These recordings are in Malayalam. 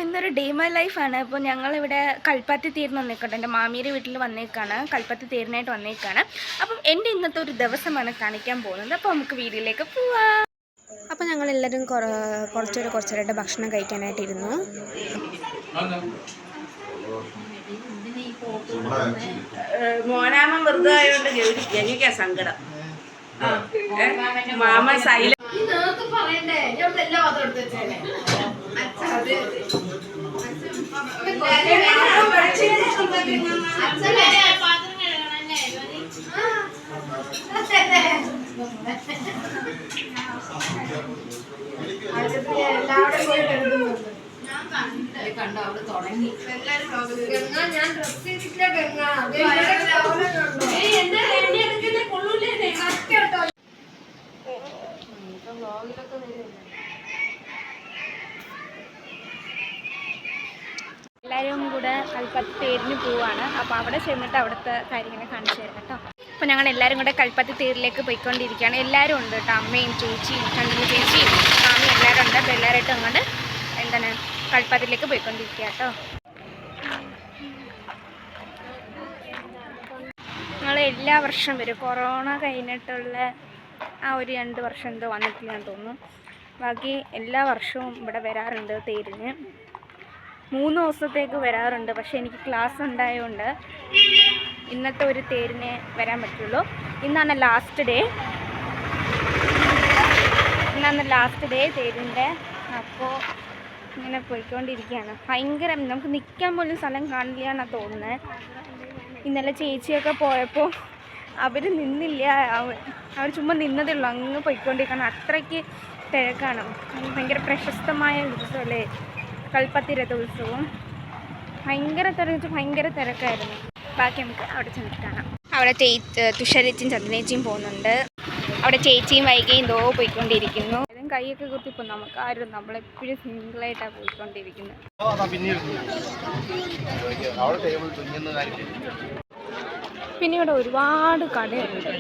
അപ്പോൾ ഇന്നൊരു ഡേ മൈ ലൈഫാണ്. അപ്പോൾ ഞങ്ങളിവിടെ കൽപ്പത്തി തീർന്ന് വന്നേക്കട്ടെ, എൻ്റെ മാമിയുടെ വീട്ടിൽ വന്നേക്കാണ്, കൽപ്പത്തി തീർന്നായിട്ട് വന്നേക്കാണ്. അപ്പം എൻ്റെ ഇന്നത്തെ ഒരു ദിവസമാണ് കാണിക്കാൻ പോകുന്നത്. അപ്പോൾ നമുക്ക് വീഡിയോയിലേക്ക് പോവാം. അപ്പോൾ ഞങ്ങളെല്ലാവരും കുറച്ചേരായിട്ട് ഭക്ഷണം കഴിക്കാനായിട്ടിരുന്നു. മോനാമൻ വെറുതെ ആയതുകൊണ്ട് എനിക്കാ സങ്കടം. മാമ സൈല കണ്ടോ അവിടെ തുടങ്ങി ഞാൻ ഡ്രസ് ചെയ്തിട്ടില്ല. എല്ലാവരും കൂടെ കൽപ്പത്തി തേരിന് പോവാണ്. അപ്പോൾ അവിടെ ചെന്നിട്ട് അവിടുത്തെ കാര്യങ്ങളെ കാണിച്ചു തരാം കേട്ടോ. അപ്പോൾ ഞങ്ങൾ എല്ലാവരും കൂടെ കൽപ്പത്തി തേരിലേക്ക് പോയിക്കൊണ്ടിരിക്കുകയാണ്. എല്ലാവരും ഉണ്ട് കേട്ടോ, അമ്മയും ചേച്ചിയും ചന്ദ്രൻ ചേച്ചിയും മാമി എല്ലാവരും ഉണ്ട്. അപ്പോൾ എല്ലാവരായിട്ടും അങ്ങോട്ട് എന്താണ് കൽപ്പത്തിലേക്ക് പോയിക്കൊണ്ടിരിക്കുക കേട്ടോ. ഞങ്ങൾ എല്ലാ വർഷവും വരും. കൊറോണ കഴിഞ്ഞിട്ടുള്ള ആ ഒരു 2 വർഷം എന്തോ വന്നിട്ടില്ലാന്ന് തോന്നുന്നു. ബാക്കി എല്ലാ വർഷവും ഇവിടെ വരാറുണ്ട് തേരിന്. 3 ദിവസത്തേക്ക് വരാറുണ്ട്. പക്ഷേ എനിക്ക് ക്ലാസ് ഉണ്ടായതുകൊണ്ട് ഇന്നത്തെ ഒരു തേരിന് വരാൻ പറ്റുള്ളൂ. ഇന്നാണ് ലാസ്റ്റ് ഡേ തേരിൻ്റെ. അപ്പോൾ ഇങ്ങനെ പോയിക്കൊണ്ടിരിക്കുകയാണ്. ഭയങ്കര നമുക്ക് നിൽക്കാൻ പോലും സ്ഥലം കാണില്ല എന്നാണ് തോന്നുന്നത്. ഇന്നലെ ചേച്ചിയൊക്കെ പോയപ്പോൾ അവർ നിന്നില്ല, അവർ ചുമ്മാ നിന്നതേ ഉള്ളൂ. അങ്ങ് പോയിക്കൊണ്ടിരിക്കണം, അത്രയ്ക്ക് തിരക്കാണ്. ഭയങ്കര പ്രശസ്തമായ ഉത്സവമല്ലേ കൽപ്പത്തി രഥോത്സവം. ഭയങ്കര തിരക്കായിരുന്നു. ബാക്കി നമുക്ക് അവിടെ ചെന്നിട്ട് കാണാം. അവിടെ തുഷാരേച്ചിയും ചന്ദ്രനേച്ചിയും പോകുന്നുണ്ട്. അവിടെ ചേച്ചിയും വൈകിയും എന്തോ പോയിക്കൊണ്ടിരിക്കുന്നു. കൈയൊക്കെ കുത്തിപ്പോൾ നമുക്ക് ആരും, നമ്മളെപ്പോഴും സിംഗിളായിട്ടാണ് പോയിക്കൊണ്ടിരിക്കുന്നത്. പിന്നെ ഇവിടെ ഒരുപാട് കടയുണ്ട്.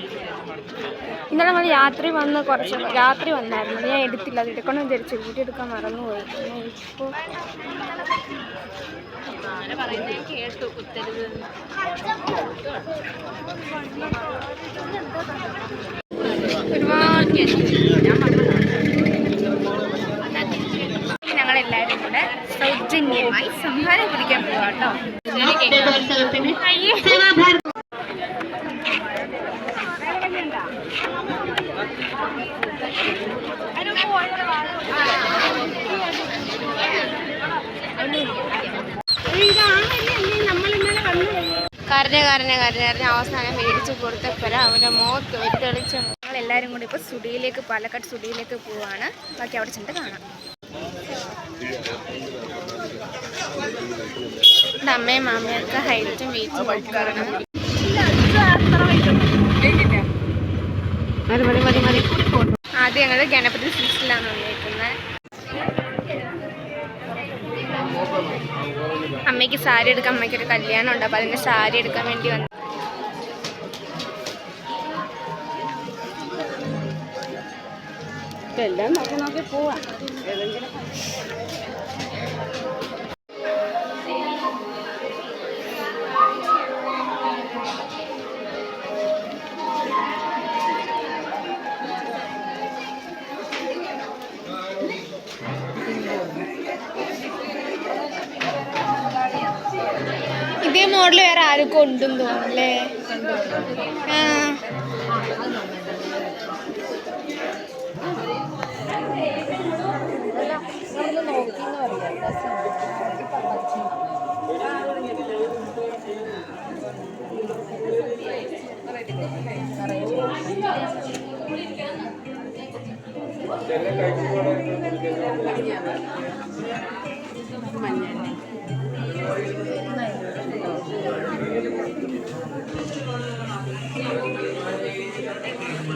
ഇന്നലെ നമ്മൾ രാത്രി വന്നായിരുന്നു. ഞാൻ എടുത്തില്ല, അത് എടുക്കണം വിചാരിച്ചു, വീഡിയോ എടുക്കാൻ മറന്നുപോയി. ഇപ്പോൾ കേട്ടു കുത്തരുത്. ഒരുപാട് ഞങ്ങളെല്ലാവരും കൂടെ സൗജന്യമായി സംഹാരം കുടിക്കാൻ പോവാം കേട്ടോ. കരഞ്ഞ അവസാനം മേടിച്ച് കൊടുത്തപ്പോൾ അവൻ്റെ മുഖത്ത് ഒരു തെളിച്ച. ഞങ്ങളെല്ലാവരും കൂടി ഇപ്പോൾ പാലക്കാട് സുഡിയിലേക്ക് പോവാണ്. ബാക്കി അവിടെ ചെന്നിട്ട് കാണാം. അമ്മയും മാമയൊക്കെ ഹൈറ്റും വെയിറ്റും കൊടുക്കണം. ആദ്യം ഞങ്ങൾ ഗണപതി സിൽസിലാണ് വന്നിരിക്കുന്നത്. അമ്മയ്ക്ക് സാരി എടുക്കാൻ, അമ്മയ്ക്കൊരു കല്യാണം ഉണ്ട്. അപ്പോൾ അതിൻ്റെ സാരി എടുക്കാൻ വേണ്ടി വന്നു. എല്ലാം നോക്കി പോവാം. ഇതേ മോഡൽ വേറെ ആർക്കും ഉണ്ടെന്ന് തോന്നുന്നല്ലേ.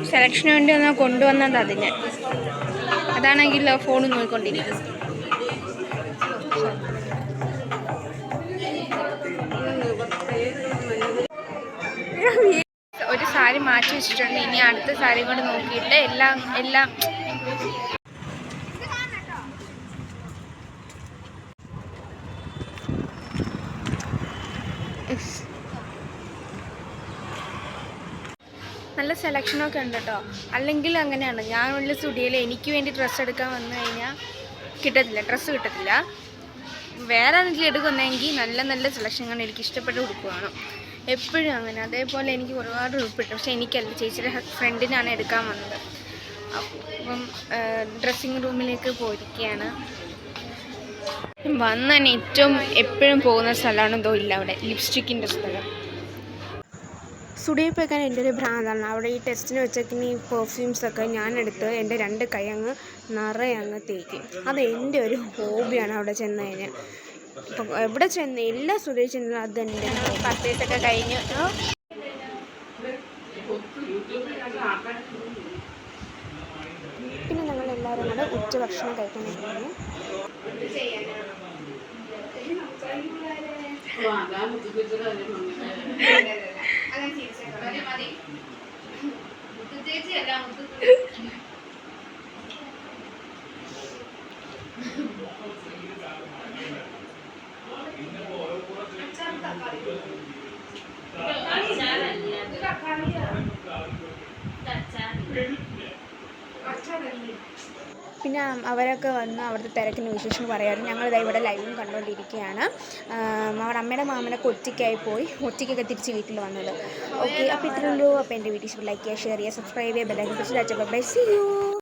സെലക്ഷന് വേണ്ടി ഒന്ന് കൊണ്ടുവന്നത് അതിന്. അതാണെങ്കിൽ ഫോൺ നോക്കിക്കൊണ്ടിരിക്കും. ഒരു സാരി മാറ്റി വെച്ചിട്ടുണ്ട്. ഇനി അടുത്ത സാരി കൊണ്ട് നോക്കിയിട്ട് എല്ലാം നല്ല സെലക്ഷനൊക്കെ ഉണ്ട് കേട്ടോ. അല്ലെങ്കിൽ അങ്ങനെയാണ്, ഞാൻ ഉള്ള സ്റ്റുഡിയോയിൽ എനിക്ക് വേണ്ടി ഡ്രസ്സ് എടുക്കാൻ വന്നു കഴിഞ്ഞാൽ ഡ്രസ്സ് കിട്ടത്തില്ല. വേറെ ആരെങ്കിലും എടുക്കുന്നെങ്കിൽ നല്ല നല്ല സെലക്ഷനാണ്, എനിക്ക് ഇഷ്ടപ്പെട്ട ഉടുപ്പ് വേണം എപ്പോഴും അങ്ങനെ. അതേപോലെ എനിക്ക് ഒരുപാട് ഉടുപ്പിട്ടു, പക്ഷേ എനിക്കല്ല, ചേച്ചിയുടെ ഫ്രണ്ടിനാണ് എടുക്കാൻ വന്നത്. അപ്പം ഡ്രസ്സിങ് റൂമിലേക്ക് പോയിരിക്കുകയാണ്. വന്ന് തന്നെ എപ്പോഴും പോകുന്ന സ്ഥലമാണ് എന്തോ ഇല്ല അവിടെ, ലിപ്സ്റ്റിക്കിൻ്റെ സ്ഥലം. സ്റ്റുഡിയോയിൽ പോയിക്കാൻ എൻ്റെ ഒരു ഭ്രാന്താണ്. അവിടെ ഈ ടെസ്റ്റിന് വെച്ചേക്കുന്ന ഈ പെർഫ്യൂംസൊക്കെ ഞാനെടുത്ത് എൻ്റെ 2 കൈ നിറയെ തേക്കും. അത് എൻ്റെ ഒരു ഹോബിയാണ്. അവിടെ ചെന്ന് കഴിഞ്ഞാൽ ഇപ്പം എവിടെ ചെന്ന് എല്ലാ സ്റ്റുഡിയോയിൽ ചെന്നാലും അത് എൻ്റെ പർച്ചേസൊക്കെ കഴിഞ്ഞു. പിന്നെ ഞങ്ങളെല്ലാവരും കൂടെ ഉച്ചഭക്ഷണം കഴിക്കാനായിരുന്നു. പിന്നെ അവരൊക്കെ വന്ന് അവിടുത്തെ തിരക്കിന് വിശേഷം പറയാറുണ്ട്. ഞങ്ങളിതാ ഇവിടെ ലൈവും കണ്ടുകൊണ്ടിരിക്കുകയാണ്. അവിടെ അമ്മയുടെ മാമനൊക്കെ ഒറ്റയ്ക്കായി പോയി, ഒറ്റയ്ക്കൊക്കെ തിരിച്ച് വീട്ടിൽ വന്നത്. ഓക്കെ, അപ്പോൾ ഇത്രയുള്ളൂ. അപ്പോൾ എൻ്റെ വീഡിയോസ് ലൈക്ക് ചെയ്യുക, ഷെയർ ചെയ്യുക, സബ്സ്ക്രൈബ് ചെയ്യുക, ബെല്ലൈക്കൺ പ്രസ് ചെയ്യുക. Bye, see U.